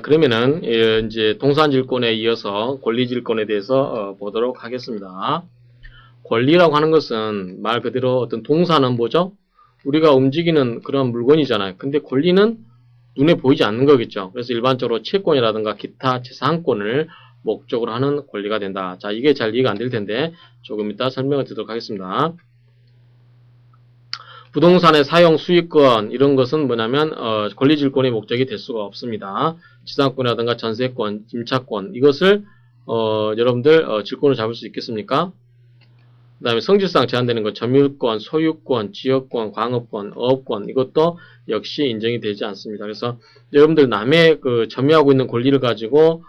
그러면은 이제 동사질권에 이어서 권리질권에 대해서 보도록 하겠습니다. 권리라고 하는 것은 말 그대로 어떤 동사는 뭐죠? 우리가 움직이는 그런 물건이잖아요. 근데 권리는 눈에 보이지 않는 거겠죠. 그래서 일반적으로 채권이라든가 기타 재산권을 목적으로 하는 권리가 된다. 자, 이게 잘 이해가 안 될 텐데 조금 이따 설명을 드리도록 하겠습니다. 부동산의 사용 수익권 이런 것은 뭐냐면 권리질권의 목적이 될 수가 없습니다. 지상권이라든가 전세권, 임차권 이것을 여러분들 질권을 잡을 수 있겠습니까? 그 다음에 성질상 제한되는 것, 점유권, 소유권, 지역권, 광업권, 어업권 이것도 역시 인정이 되지 않습니다. 그래서 여러분들 남의 그 점유하고 있는 권리를 가지고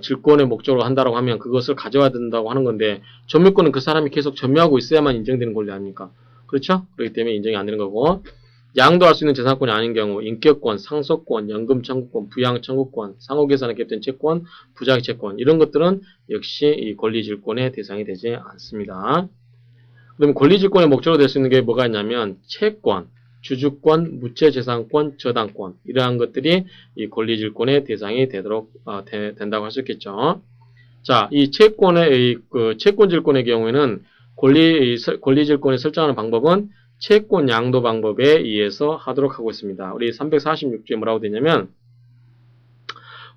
질권의 목적으로 한다고 하면 그것을 가져와야 된다고 하는 건데 점유권은 그 사람이 계속 점유하고 있어야만 인정되는 권리 아닙니까? 그렇죠? 그렇기 때문에 인정이 안 되는 거고 양도할 수 있는 재산권이 아닌 경우 인격권, 상속권, 연금 청구권, 부양 청구권, 상호 계산에 겹된 채권, 부작위 채권 이런 것들은 역시 이 권리질권의 대상이 되지 않습니다. 그럼 권리질권의 목적으로 될 수 있는 게 뭐가 있냐면 채권, 주주권, 무채재산권, 저당권 이러한 것들이 이 권리질권의 대상이 되도록 된다고 할 수 있겠죠. 자, 이 채권의 채권질권의 경우에는 권리질권을 설정하는 방법은 채권 양도 방법에 의해서 하도록 하고 있습니다. 우리 346조에 뭐라고 되냐면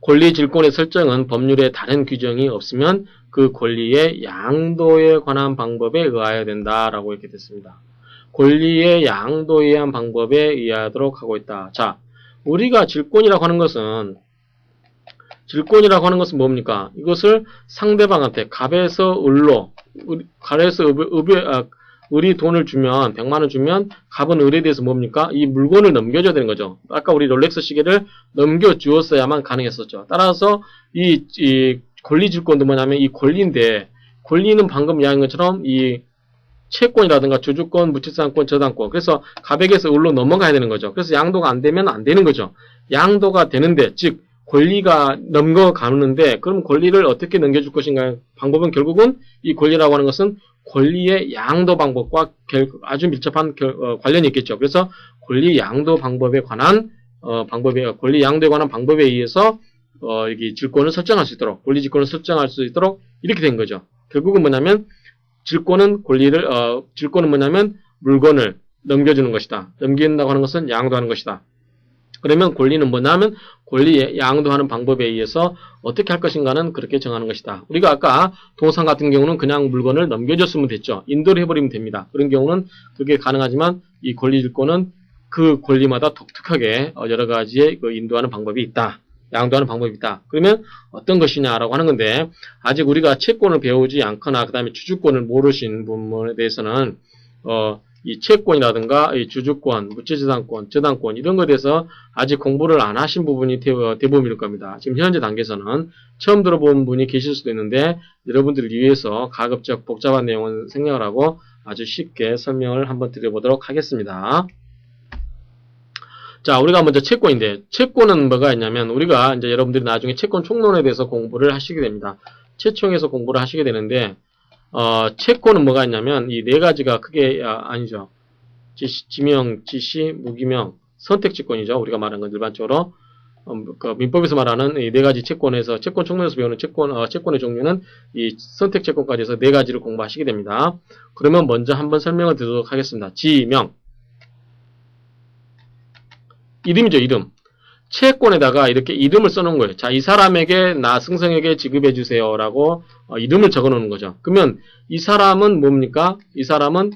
권리질권의 설정은 법률에 다른 규정이 없으면 그 권리의 양도에 관한 방법에 의하여야 된다라고 이렇게 됐습니다. 권리의 양도에 의한 방법에 의하도록 하고 있다. 자, 우리가 질권이라고 하는 것은 뭡니까? 이것을 상대방한테 갑에서 을로 을이 돈을 주면 100만원 주면 갑은 을에 대해서 뭡니까? 이 물건을 넘겨줘야 되는 거죠. 아까 우리 롤렉스 시계를 넘겨주었어야만 가능했었죠. 따라서 이 권리질권도 뭐냐면 이 권리인데 권리는 방금 이야기한 것처럼 이 채권이라든가 주주권, 무채산권, 저당권 그래서 갑에게서 을로 넘어가야 되는 거죠. 그래서 양도가 안 되면 안 되는 거죠. 양도가 되는데 즉 권리가 넘어가는데 그럼 권리를 어떻게 넘겨줄 것인가 방법은 결국은 이 권리라고 하는 것은 권리의 양도 방법과 아주 밀접한 관련이 있겠죠. 그래서 권리 양도 방법에 관한 권리 양도에 관한 방법에 의해서 여기 질권을 설정할 수 있도록 권리 질권을 설정할 수 있도록 이렇게 된 거죠. 결국은 뭐냐면 질권은 뭐냐면 물건을 넘겨주는 것이다. 넘긴다고 하는 것은 양도하는 것이다. 그러면 권리는 뭐냐면 권리 양도하는 방법에 의해서 어떻게 할 것인가는 그렇게 정하는 것이다. 우리가 아까 동상 같은 경우는 그냥 물건을 넘겨줬으면 됐죠. 인도를 해버리면 됩니다. 그런 경우는 그게 가능하지만 이 권리질권은 그 권리마다 독특하게 여러 가지의 인도하는 방법이 있다. 양도하는 방법이 있다. 그러면 어떤 것이냐라고 하는 건데 아직 우리가 채권을 배우지 않거나 그 다음에 주주권을 모르신 부분에 대해서는 이 채권이라든가 이 주주권, 무채재산권, 저당권 이런 것에 대해서 아직 공부를 안 하신 부분이 대부분일 겁니다. 지금 현재 단계에서는 처음 들어본 분이 계실 수도 있는데 여러분들을 위해서 가급적 복잡한 내용을 생략을 하고 아주 쉽게 설명을 한번 드려보도록 하겠습니다. 자, 우리가 먼저 채권인데 채권은 뭐가 있냐면 우리가 이제 여러분들이 나중에 채권 총론에 대해서 공부를 하시게 됩니다. 채총에서 공부를 하시게 되는데 채권은 뭐가 있냐면 이 네 가지가 크게 아니죠. 지명, 지시, 무기명, 선택지권이죠. 우리가 말하는 건 일반적으로 그 민법에서 말하는 이 네 가지 채권에서 채권 총론에서 배우는 채권의 종류는 이 선택채권까지 해서 네 가지를 공부하시게 됩니다. 그러면 먼저 한번 설명을 드리도록 하겠습니다. 지명 이름이죠. 이름. 채권에다가 이렇게 이름을 써놓은 거예요. 자, 이 사람에게 나 승성에게 지급해 주세요 라고 이름을 적어 놓는 거죠. 그러면 이 사람은 뭡니까? 이 사람은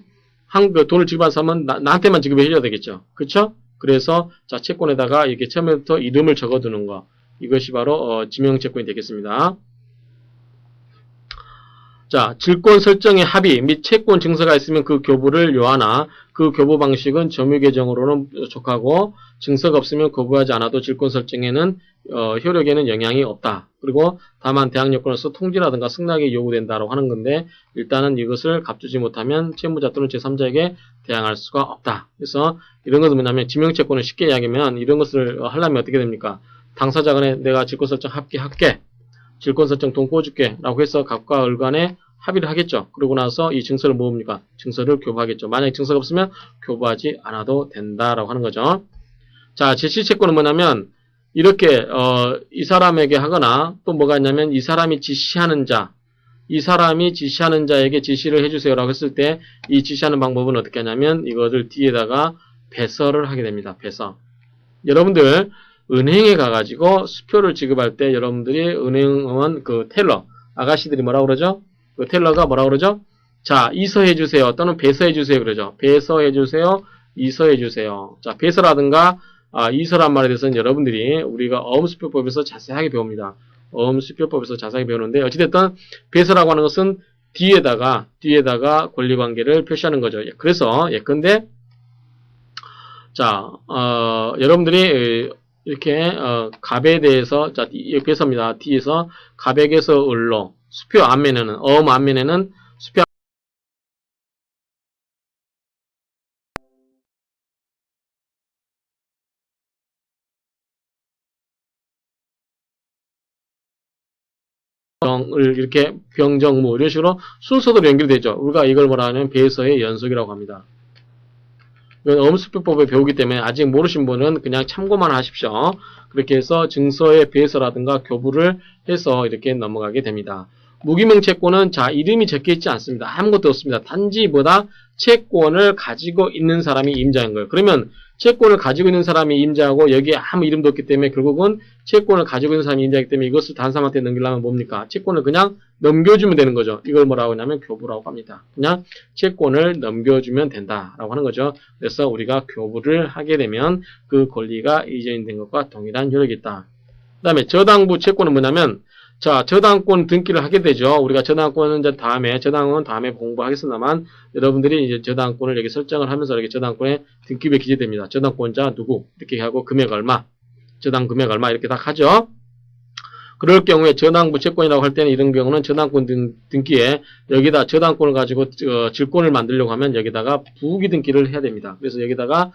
돈을 지급한 사람은 나한테만 지급해 줘야 되겠죠. 그렇죠? 그래서 자, 채권에다가 이렇게 처음부터 이름을 적어 두는 거. 이것이 바로 지명채권이 되겠습니다. 자, 질권 설정의 합의 및 채권 증서가 있으면 그 교부를 요하나 그 교부 방식은 점유계정으로는 족하고 증서가 없으면 교부하지 않아도 질권 설정에는 효력에는 영향이 없다. 그리고 다만 대항 여건으로서 통지라든가 승낙이 요구된다라고 하는 건데 일단은 이것을 갚주지 못하면 채무자 또는 제3자에게 대항할 수가 없다. 그래서 이런 것은 뭐냐면 지명채권을 쉽게 이야기하면 이런 것을 하려면 어떻게 됩니까? 당사자 간에 내가 질권 설정 합의할게. 질권 설정 돈 꿔줄게 라고 해서 갑과 을 간에 합의를 하겠죠. 그러고 나서 이 증서를 뭡니까? 증서를 교부하겠죠. 만약에 증서가 없으면 교부하지 않아도 된다라고 하는 거죠. 자, 제시채권은 뭐냐면 이렇게 이 사람에게 하거나 또 뭐가 있냐면 이 사람이 지시하는 자, 이 사람이 지시하는 자에게 지시를 해주세요라고 했을 때 이 지시하는 방법은 어떻게 하냐면 이것을 뒤에다가 배서를 하게 됩니다. 배서. 여러분들 은행에 가가지고 수표를 지급할 때 여러분들이 은행은 그 텔러 아가씨들이 뭐라고 그러죠? 그 텔러가 뭐라고 그러죠? 자, 이서해주세요 또는 배서해주세요 그러죠. 배서해주세요, 이서해주세요. 자, 배서라든가 이서란 말에 대해서는 여러분들이 우리가 어음수표법에서 자세하게 배웁니다. 어음수표법에서 자세하게 배우는데 어찌됐든 배서라고 하는 것은 뒤에다가 권리관계를 표시하는 거죠. 그래서 예컨대 자, 여러분들이 이렇게 갑에 대해서 자, 배서입니다. 뒤에서 갑에게서 을로 수표 앞면에는 어음 앞면에는 수표 을 이렇게 병정무 이런 식으로 순서대로 연결되죠. 우리가 이걸 뭐라 하냐면 배서의 연속이라고 합니다. 이건 어음수표법에 배우기 때문에 아직 모르신 분은 그냥 참고만 하십시오. 그렇게 해서 증서의 배서라든가 교부를 해서 이렇게 넘어가게 됩니다. 무기명 채권은 자 이름이 적혀있지 않습니다. 아무것도 없습니다. 단지 뭐다? 채권을 가지고 있는 사람이 임자인 거예요. 그러면 채권을 가지고 있는 사람이 임자하고 여기에 아무 이름도 없기 때문에 결국은 채권을 가지고 있는 사람이 임자이기 때문에 이것을 다른 사람한테 넘기려면 뭡니까? 채권을 그냥 넘겨주면 되는 거죠. 이걸 뭐라고 하냐면 교부라고 합니다. 그냥 채권을 넘겨주면 된다라고 하는 거죠. 그래서 우리가 교부를 하게 되면 그 권리가 이전된 것과 동일한 효력이 있다. 그 다음에 저당부 채권은 뭐냐면 자, 저당권 등기를 하게 되죠. 우리가 저당권은 이제 저당은 다음에 공부하겠습니다만, 여러분들이 이제 저당권을 여기 설정을 하면서 이렇게 저당권에 등기부에 기재됩니다. 저당권자 누구, 이렇게 하고 금액 얼마, 저당 금액 얼마, 이렇게 딱 하죠. 그럴 경우에 저당부 채권이라고 할 때는 이런 경우는 저당권 등기에 여기다 저당권을 가지고 질권을 만들려고 하면 여기다가 부기 등기를 해야 됩니다. 그래서 여기다가,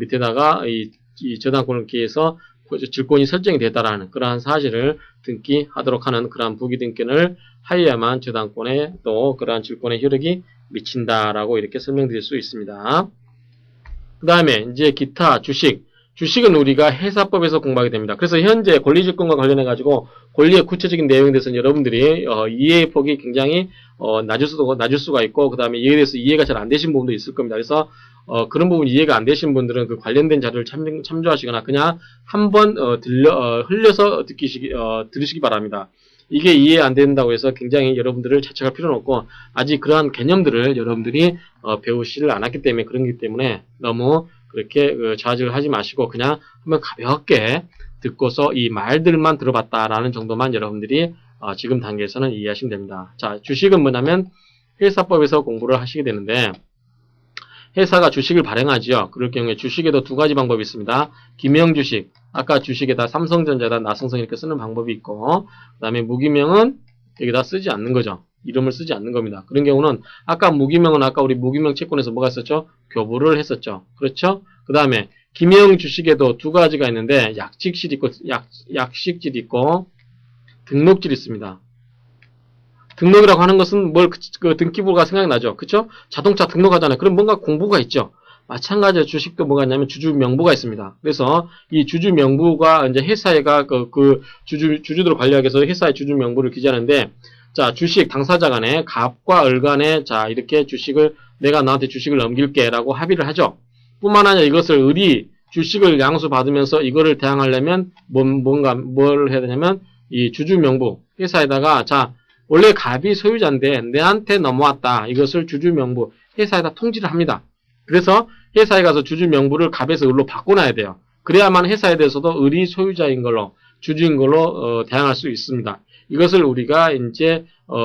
밑에다가 이 저당권을 기해서 질권이 설정이 됐다라는 그러한 사실을 등기하도록 하는 그러한 부기 등기를 하여야만 저당권에 또 그러한 질권의 효력이 미친다라고 이렇게 설명드릴 수 있습니다. 그 다음에 이제 기타 주식은 우리가 회사법에서 공부하게 됩니다. 그래서 현재 권리질권과 관련해 가지고 권리의 구체적인 내용에 대해서는 여러분들이 이해의 폭이 굉장히 낮을 수가 있고 그 다음에 이해에 대해서 이해가 잘 안 되신 부분도 있을 겁니다. 그래서 그런 부분 이해가 안 되신 분들은 그 관련된 자료를 참조하시거나 그냥 한번 흘려서 들으시기 바랍니다. 이게 이해 안 된다고 해서 굉장히 여러분들을 자책할 필요는 없고 아직 그러한 개념들을 여러분들이 배우지를 않았기 때문에 그런기 때문에 너무 그렇게 좌절을 하지 마시고 그냥 한번 가볍게 듣고서 이 말들만 들어봤다라는 정도만 여러분들이 지금 단계에서는 이해하시면 됩니다. 자, 주식은 뭐냐면 회사법에서 공부를 하시게 되는데 회사가 주식을 발행하지요. 그럴 경우에 주식에도 두 가지 방법이 있습니다. 기명주식, 아까 주식에다 삼성전자에다 나성성 이렇게 쓰는 방법이 있고 그 다음에 무기명은 여기다 쓰지 않는 거죠. 이름을 쓰지 않는 겁니다. 그런 경우는 아까 무기명은 아까 우리 무기명 채권에서 뭐가 있었죠? 교부를 했었죠. 그렇죠? 그 다음에 기명 주식에도 두 가지가 있는데 약식질 있고 약식질 있고 등록질 있습니다. 등록이라고 하는 것은 그 등기부가 생각나죠. 그쵸? 자동차 등록하잖아요. 그럼 뭔가 공부가 있죠. 마찬가지로 주식도 뭐가 있냐면 주주명부가 있습니다. 그래서 이 주주명부가 이제 회사가 주주들을 관리하기 위해서 회사의 주주명부를 기재하는데 자, 주식 당사자 간에 갑과 을 간에 자, 이렇게 내가 너한테 주식을 넘길게 라고 합의를 하죠. 뿐만 아니라 이것을 을이 주식을 양수받으면서 이거를 대항하려면 뭘 해야 되냐면 이 주주명부 회사에다가 자, 원래 갑이 소유자인데 내한테 넘어왔다. 이것을 주주명부 회사에다 통지를 합니다. 그래서 회사에 가서 주주명부를 갑에서 을로 바꿔놔야 돼요. 그래야만 회사에 대해서도 을이 소유자인 걸로 주주인 걸로 대항할 수 있습니다. 이것을 우리가 이제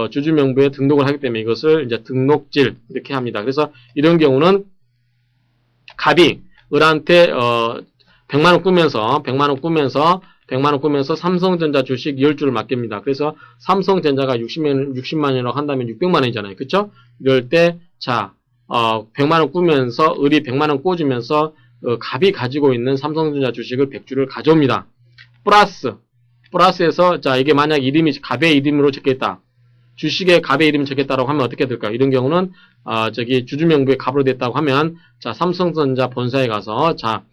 주주명부에 등록을 하기 때문에 이것을 이제 등록질 이렇게 합니다. 그래서 이런 경우는 갑이 을한테 100만 원 꾸면서 삼성전자 주식 10주를 맡깁니다. 그래서 삼성전자가 60만 원이라고 한다면 600만 원이잖아요. 그쵸? 이럴 때, 자, 100만 원 꾸면서, 을이 100만 원 꿔주면서, 갑이 가지고 있는 삼성전자 주식을 100주를 가져옵니다. 플러스에서, 자, 이게 만약 이름이 갑의 이름으로 적혀있다. 주식에 갑의 이름이 적혀있다고 하면 어떻게 될까요? 이런 경우는, 주주명부에 갑으로 됐다고 하면, 자, 삼성전자 본사에 가서, 자,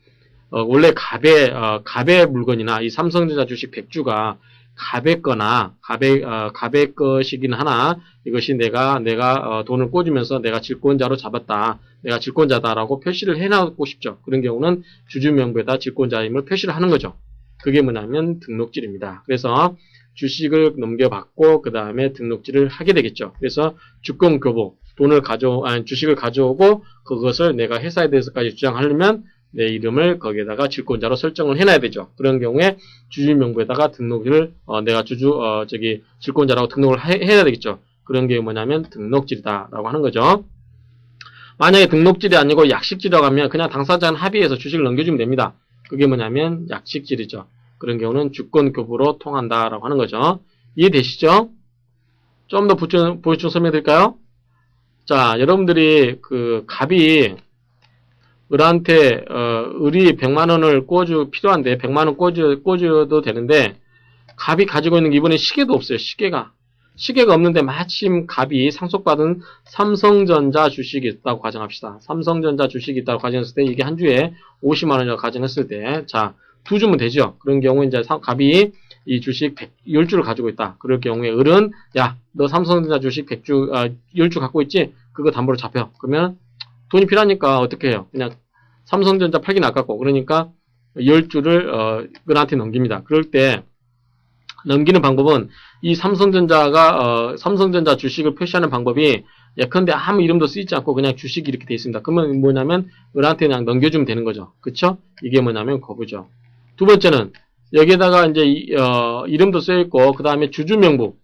원래 갑의 물건이나 이 삼성전자 주식 100주가 갑의 거나 갑의 것이긴 하나 이것이 내가 돈을 꽂으면서 내가 질권자로 잡았다. 내가 질권자다라고 표시를 해놓고 싶죠. 그런 경우는 주주명부에다 질권자임을 표시를 하는 거죠. 그게 뭐냐면 등록질입니다. 그래서 주식을 넘겨받고 그 다음에 등록질을 하게 되겠죠. 그래서 주권교부 주식을 가져오고 그것을 내가 회사에 대해서까지 주장하려면 내 이름을 거기에다가 질권자로 설정을 해놔야 되죠. 그런 경우에 주주명부에다가 등록을 내가 질권자라고 등록을 해야 되겠죠. 그런 게 뭐냐면 등록질이다라고 하는 거죠. 만약에 등록질이 아니고 약식질이라고 하면 그냥 당사자간 합의해서 주식을 넘겨주면 됩니다. 그게 뭐냐면 약식질이죠. 그런 경우는 주권교부로 통한다라고 하는 거죠. 이해되시죠? 좀 더 보충 설명드릴까요? 자, 여러분들이 갑이 을한테 을이 100만원을 필요한데 100만원 꽂어도 되는데 갑이 가지고 있는 게 이번에 시계도 없어요. 시계가 없는데 마침 갑이 상속받은 삼성전자 주식이 있다고 가정합시다. 삼성전자 주식이 있다고 가정했을 때 이게 한 주에 50만원이라고 가정했을 때 자, 2주면 되죠. 그런 경우에 이제 갑이 이 주식 10주를 가지고 있다. 그럴 경우에 을은 야, 너 삼성전자 주식 10주 갖고 있지? 그거 담보로 잡혀. 그러면 돈이 필요하니까 어떻게 해요? 그냥 삼성전자 팔긴 아깝고 그러니까 10주를 을한테 넘깁니다. 그럴 때 넘기는 방법은 이 삼성전자 주식을 표시하는 방법이 예컨대 아무 이름도 쓰이지 않고 그냥 주식이 이렇게 돼 있습니다. 그러면 뭐냐면 을한테 그냥 넘겨주면 되는 거죠. 그쵸? 이게 뭐냐면 거부죠. 두 번째는 여기에다가 이제 이름도 쓰여있고 그 다음에 주주명부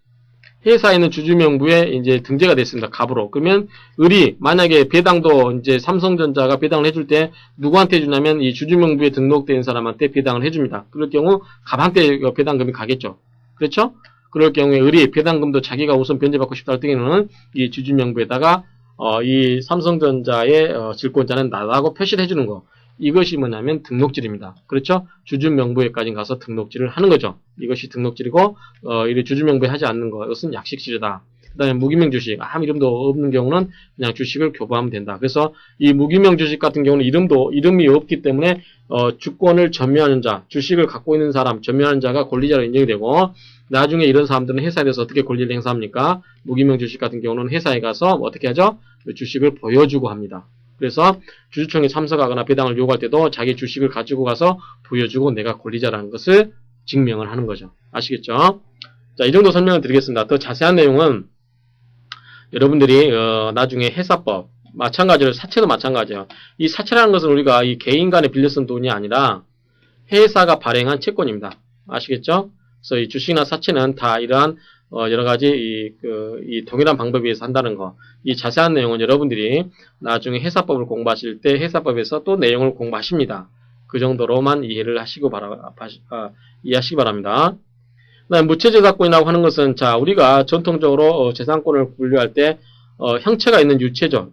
회사에 있는 주주명부에 이제 등재가 됐습니다. 갑으로. 그러면 을이 만약에 배당도 이제 삼성전자가 배당을 해줄 때 누구한테 해주냐면 이 주주명부에 등록된 사람한테 배당을 해줍니다. 그럴 경우 갑한테 배당금이 가겠죠. 그렇죠? 그럴 경우에 을이 배당금도 자기가 우선 변제받고 싶다 할 때는 이 주주명부에다가 이 삼성전자의 질권자는 나라고 표시를 해주는 거. 이것이 뭐냐면 등록질입니다. 그렇죠? 주주명부에까지 가서 등록질을 하는 거죠. 이것이 등록질이고 이 주주명부에 하지 않는 거 이것은 약식질이다. 그 다음에 무기명 주식 아무 이름도 없는 경우는 그냥 주식을 교부하면 된다. 그래서 이 무기명 주식 같은 경우는 이름이 없기 때문에 주권을 점유하는 자, 주식을 갖고 있는 사람, 점유하는 자가 권리자로 인정이 되고 나중에 이런 사람들은 회사에 대해서 어떻게 권리를 행사합니까? 무기명 주식 같은 경우는 회사에 가서 어떻게 하죠? 주식을 보여주고 합니다. 그래서 주주총회 참석하거나 배당을 요구할 때도 자기 주식을 가지고 가서 보여주고 내가 권리자라는 것을 증명을 하는 거죠. 아시겠죠? 자, 이 정도 설명을 드리겠습니다. 더 자세한 내용은 여러분들이 나중에 회사법 마찬가지로 사채도 마찬가지예요. 이 사채라는 것은 우리가 이 개인 간에 빌려 쓴 돈이 아니라 회사가 발행한 채권입니다. 아시겠죠? 그래서 이 주식이나 사채는 다 이러한 여러 가지 이 동일한 방법에 의해서 한다는 거. 이 자세한 내용은 여러분들이 나중에 회사법을 공부하실 때 회사법에서 또 내용을 공부하십니다. 그 정도로만 이해를 하시기 바랍니다. 그다음에 무채재산권이라고 하는 것은 자, 우리가 전통적으로 재산권을 분류할 때 형체가 있는 유체죠.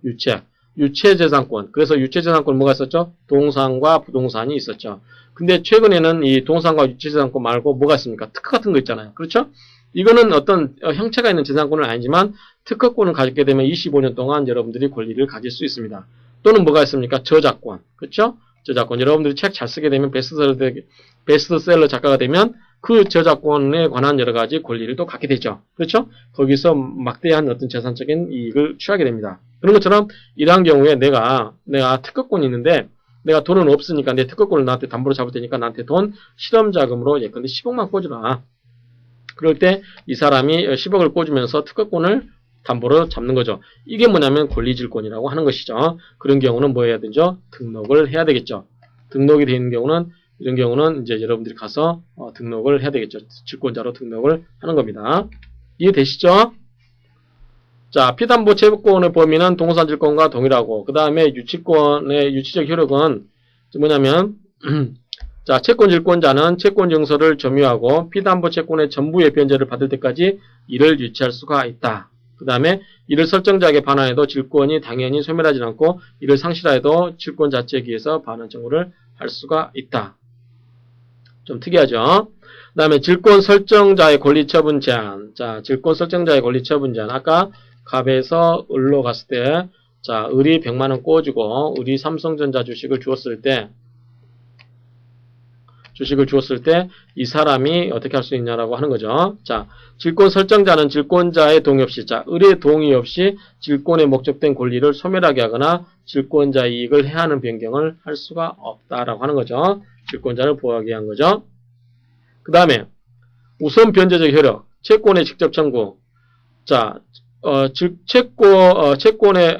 유체재산권. 그래서 유체재산권 뭐가 있었죠? 동산과 부동산이 있었죠. 근데 최근에는 이 동산과 유체재산권 말고 뭐가 있습니까? 특허 같은 거 있잖아요. 그렇죠? 이거는 어떤 형체가 있는 재산권은 아니지만 특허권을 가지게 되면 25년 동안 여러분들이 권리를 가질 수 있습니다. 또는 뭐가 있습니까? 저작권. 그렇죠? 저작권. 여러분들이 책 잘 쓰게 되면 베스트셀러 작가가 되면 그 저작권에 관한 여러 가지 권리를 또 갖게 되죠. 그렇죠? 거기서 막대한 어떤 재산적인 이익을 취하게 됩니다. 그런 것처럼 이러한 경우에 내가 특허권이 있는데 내가 돈은 없으니까 내 특허권을 나한테 담보로 잡을 테니까 나한테 돈 실험자금으로 예컨대 10억만 꽂으라. 그럴 때 이 사람이 10억을 꽂으면서 특허권을 담보로 잡는 거죠. 이게 뭐냐면 권리질권이라고 하는 것이죠. 그런 경우는 뭐 해야 되죠? 등록을 해야 되겠죠. 등록이 되는 경우는 이런 경우는 이제 여러분들이 가서 등록을 해야 되겠죠. 질권자로 등록을 하는 겁니다. 이해되시죠? 자, 피담보 채권의 범위는 동산질권과 동일하고 그 다음에 유치권의 유치적 효력은 뭐냐면 자, 채권질권자는 채권증서를 점유하고 피담보 채권의 전부의 변제를 받을 때까지 이를 유치할 수가 있다. 그 다음에 이를 설정자에게 반환해도 질권이 당연히 소멸하지 않고 이를 상실하여도 질권 자체에 의해서 반환 청구를 할 수가 있다. 좀 특이하죠? 그 다음에 질권 설정자의 권리 처분 제한. 자, 질권 설정자의 권리 처분 제한. 아까 갑에서 을로 갔을 때, 자, 을이 100만원 꽂고, 을이 삼성전자 주식을 주었을 때, 주식을 주었을 때 이 사람이 어떻게 할 수 있냐라고 하는 거죠. 자, 질권 설정자는 질권자의 동의 없이, 자, 의뢰 동의 없이 질권에 목적된 권리를 소멸하게 하거나 질권자 이익을 해하는 변경을 할 수가 없다라고 하는 거죠. 질권자를 보호하기 위한 거죠. 그 다음에 우선 변제적 효력, 채권의 직접 청구. 자, 채권의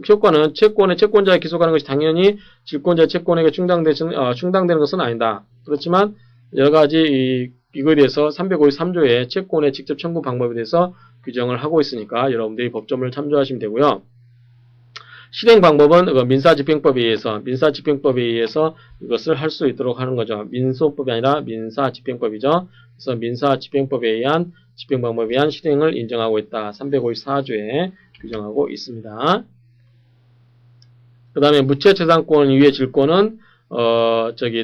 효과는 채권자에 기속하는 것이 당연히 질권자의 채권에게 충당되는 것은 아니다. 그렇지만 여러 가지 이거에 대해서 353조의 채권의 직접 청구 방법에 대해서 규정을 하고 있으니까 여러분들이 법조문을 참조하시면 되고요. 실행 방법은 민사집행법에 의해서 이것을 할 수 있도록 하는 거죠. 민소법이 아니라 민사집행법이죠. 그래서 민사집행법에 의한 집행 방법에 의한 실행을 인정하고 있다. 354조에 규정하고 있습니다. 그 다음에 무채재산권 이외의 질권은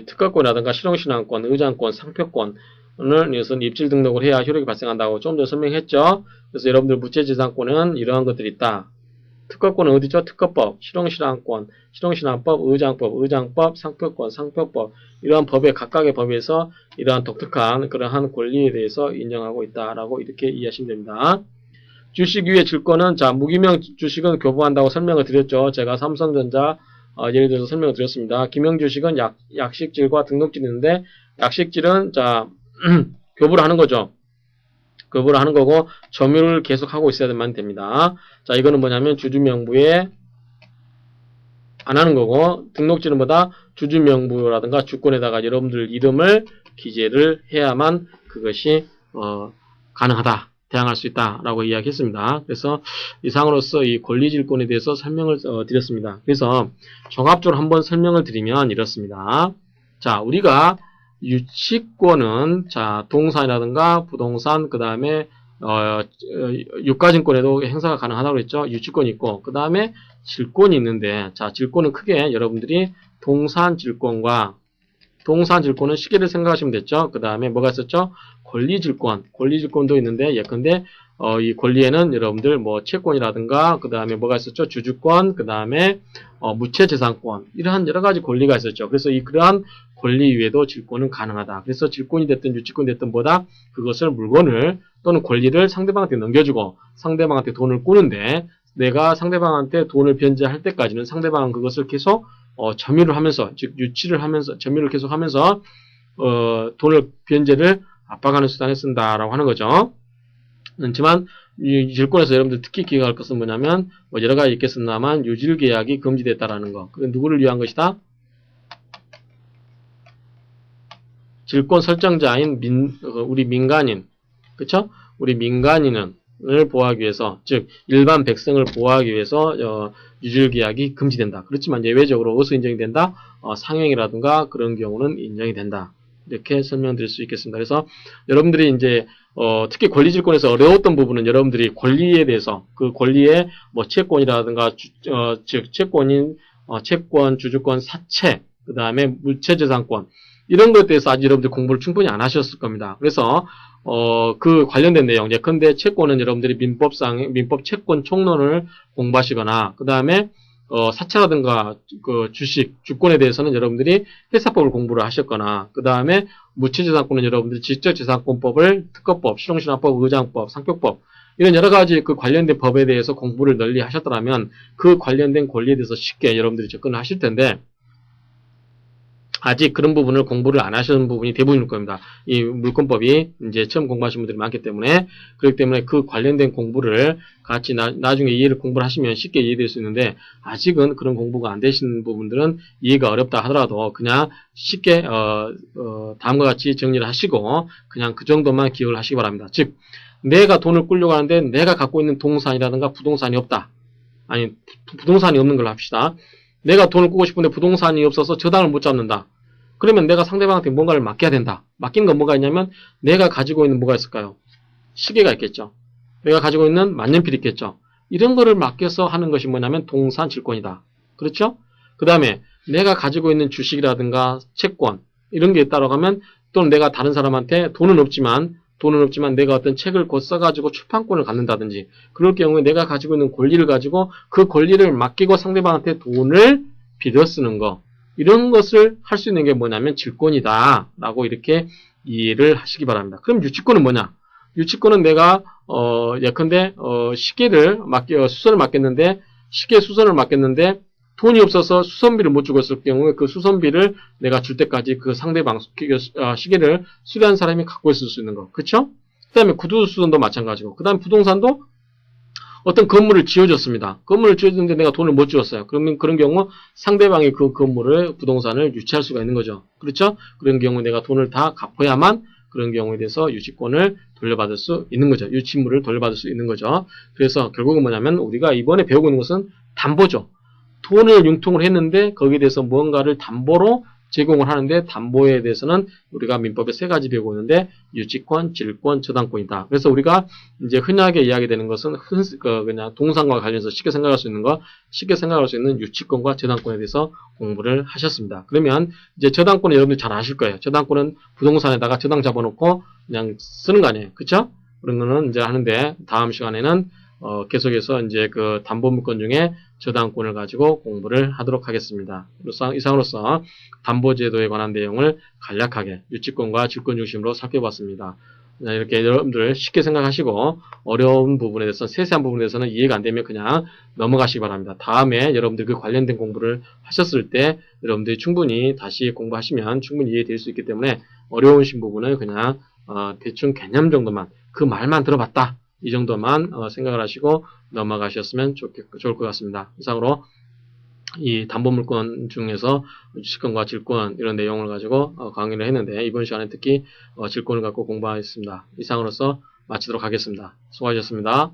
특허권이라든가 실용신앙권, 의장권, 상표권을 이것은 입질 등록을 해야 효력이 발생한다고 좀 더 설명했죠. 그래서 여러분들 무채재산권은 이러한 것들이 있다. 특허권은 어디죠? 특허법, 실용신앙권, 실용신앙법, 의장법, 상표권, 상표법 이러한 법의 각각의 법에서 이러한 독특한 그러한 권리에 대해서 인정하고 있다라고 이렇게 이해하시면 됩니다. 주식 위의 질권은 자 무기명 주식은 교부한다고 설명을 드렸죠. 제가 삼성전자 예를 들어서 설명을 드렸습니다. 기명 주식은 약식질과 등록질이 있는데 약식질은 자 교부를 하는 거죠. 교부를 하는 거고 점유를 계속하고 있어야만 됩니다. 자 이거는 뭐냐면 주주명부에 안 하는 거고 등록질은 뭐다? 주주명부라든가 주권에다가 여러분들 이름을 기재를 해야만 그것이 가능하다. 대항할 수 있다라고 이야기했습니다. 그래서 이상으로서 이 권리질권에 대해서 설명을 드렸습니다. 그래서 종합적으로 한번 설명을 드리면 이렇습니다. 자 우리가 유치권은 자 동산이라든가 부동산 그 다음에 유가증권에도 행사가 가능하다고 그랬죠. 유치권이 있고 그 다음에 질권이 있는데 자 질권은 크게 여러분들이 동산질권과 동산질권은 시계를 생각하시면 됐죠. 그 다음에 뭐가 있었죠? 권리질권도 있는데 예컨대 이 권리에는 여러분들 뭐 채권이라든가 그 다음에 뭐가 있었죠? 주주권 그 다음에 무채재산권 이러한 여러 가지 권리가 있었죠. 그래서 그러한 권리 위에도 질권은 가능하다. 그래서 질권이 됐든 유치권이 됐든 뭐다? 그것을 물건을 또는 권리를 상대방한테 넘겨주고 상대방한테 돈을 꾸는데 내가 상대방한테 돈을 변제할 때까지는 상대방은 그것을 계속 점유를 하면서 즉 유치를 하면서 점유를 계속 하면서 돈을 변제를 압박하는 수단에 쓴다라고 하는 거죠. 그렇지만 이 질권에서 여러분들 특히 기억할 것은 뭐냐면 뭐 여러 가지 있겠습니다만 유질 계약이 금지됐다라는 거. 그건 누구를 위한 것이다? 질권 설정자인 우리 민간인, 그렇죠? 우리 민간인을 보호하기 위해서, 즉 일반 백성을 보호하기 위해서 유질 계약이 금지된다. 그렇지만 예외적으로 어디서 인정이 된다? 상행이라든가 그런 경우는 인정이 된다. 이렇게 설명드릴 수 있겠습니다. 그래서 여러분들이 이제 특히 권리질권에서 어려웠던 부분은 여러분들이 권리에 대해서 그 권리의 뭐 채권이라든가 즉 채권인 채권, 주주권, 사채, 그 다음에 무채재산권 이런 것에 대해서 아직 여러분들 공부를 충분히 안 하셨을 겁니다. 그래서 그 관련된 내용 예컨대 채권은 여러분들이 민법 채권 총론을 공부하시거나 그 다음에 사채라든가 그 주권에 대해서는 여러분들이 회사법을 공부를 하셨거나 그 다음에 무채재산권은 여러분들이 지적재산권법을 특허법, 실용신앙법, 의장법, 상표법 이런 여러 가지 그 관련된 법에 대해서 공부를 널리 하셨더라면 그 관련된 권리에 대해서 쉽게 여러분들이 접근을 하실 텐데 아직 그런 부분을 공부를 안 하시는 부분이 대부분일 겁니다. 이 물권법이 이제 처음 공부하시는 분들이 많기 때문에 그렇기 때문에 그 관련된 공부를 같이 나중에 공부를 하시면 쉽게 이해될 수 있는데 아직은 그런 공부가 안 되시는 부분들은 이해가 어렵다 하더라도 그냥 쉽게 다음과 같이 정리를 하시고 그냥 그 정도만 기억을 하시기 바랍니다. 즉 내가 돈을 꾸려고 하는데 내가 갖고 있는 동산이라든가 부동산이 없다. 아니 부동산이 없는 걸로 합시다. 내가 돈을 꾸고 싶은데 부동산이 없어서 저당을 못 잡는다. 그러면 내가 상대방한테 뭔가를 맡겨야 된다. 맡긴 건 뭐가 있냐면 내가 가지고 있는 뭐가 있을까요? 시계가 있겠죠. 내가 가지고 있는 만년필이 있겠죠. 이런 거를 맡겨서 하는 것이 뭐냐면 동산질권이다. 그렇죠? 그 다음에 내가 가지고 있는 주식이라든가 채권 이런 게 있다고 하면 또는 내가 다른 사람한테 돈은 없지만 내가 어떤 책을 곧 써가지고 출판권을 갖는다든지 그럴 경우에 내가 가지고 있는 권리를 가지고 그 권리를 맡기고 상대방한테 돈을 빌려 쓰는 거 이런 것을 할 수 있는 게 뭐냐면 질권이다 라고 이렇게 이해를 하시기 바랍니다. 그럼 유치권은 뭐냐? 유치권은 내가 예컨대 시계를 수선을 맡겼는데 시계 수선을 맡겼는데 돈이 없어서 수선비를 못 주고 있을 경우에 그 수선비를 내가 줄 때까지 그 상대방 시계를 수리한 사람이 갖고 있을 수 있는 거. 그쵸? 그 다음에 구두 수선도 마찬가지고. 그 다음에 부동산도 어떤 건물을 지어줬습니다. 건물을 지어줬는데 내가 돈을 못 주었어요. 그러면 그런 경우 상대방이 그 건물을 부동산을 유치할 수가 있는 거죠. 그렇죠? 그런 경우 내가 돈을 다 갚아야만 그런 경우에 대해서 유치권을 돌려받을 수 있는 거죠. 유치물을 돌려받을 수 있는 거죠. 그래서 결국은 뭐냐면 우리가 이번에 배우고 있는 것은 담보죠. 돈을 융통을 했는데 거기에 대해서 무언가를 담보로 제공을 하는데 담보에 대해서는 우리가 민법에 세 가지 배우고 있는데 유치권, 질권, 저당권이다. 그래서 우리가 이제 흔하게 이야기되는 것은 그냥 동상과 관련해서 쉽게 생각할 수 있는 유치권과 저당권에 대해서 공부를 하셨습니다. 그러면 이제 저당권은 여러분들 잘 아실 거예요. 저당권은 부동산에다가 저당 잡아놓고 그냥 쓰는 거 아니에요. 그쵸? 그런 거는 이제 하는데 다음 시간에는 계속해서 이제 그 담보물권 중에 저당권을 가지고 공부를 하도록 하겠습니다. 이상으로서 담보제도에 관한 내용을 간략하게 유치권과 질권 중심으로 살펴봤습니다. 이렇게 여러분들 쉽게 생각하시고 어려운 부분에 대해서 세세한 부분에 대해서는 이해가 안 되면 그냥 넘어가시기 바랍니다. 다음에 여러분들 그 관련된 공부를 하셨을 때 여러분들이 충분히 다시 공부하시면 충분히 이해될 수 있기 때문에 어려우신 부분은 그냥 대충 개념 정도만 그 말만 들어봤다. 이 정도만 생각을 하시고 넘어가셨으면 좋을 것 같습니다. 이상으로 이 담보물권 중에서 주식권과 질권 이런 내용을 가지고 강의를 했는데 이번 시간에 특히 질권을 갖고 공부하겠습니다. 이상으로서 마치도록 하겠습니다. 수고하셨습니다.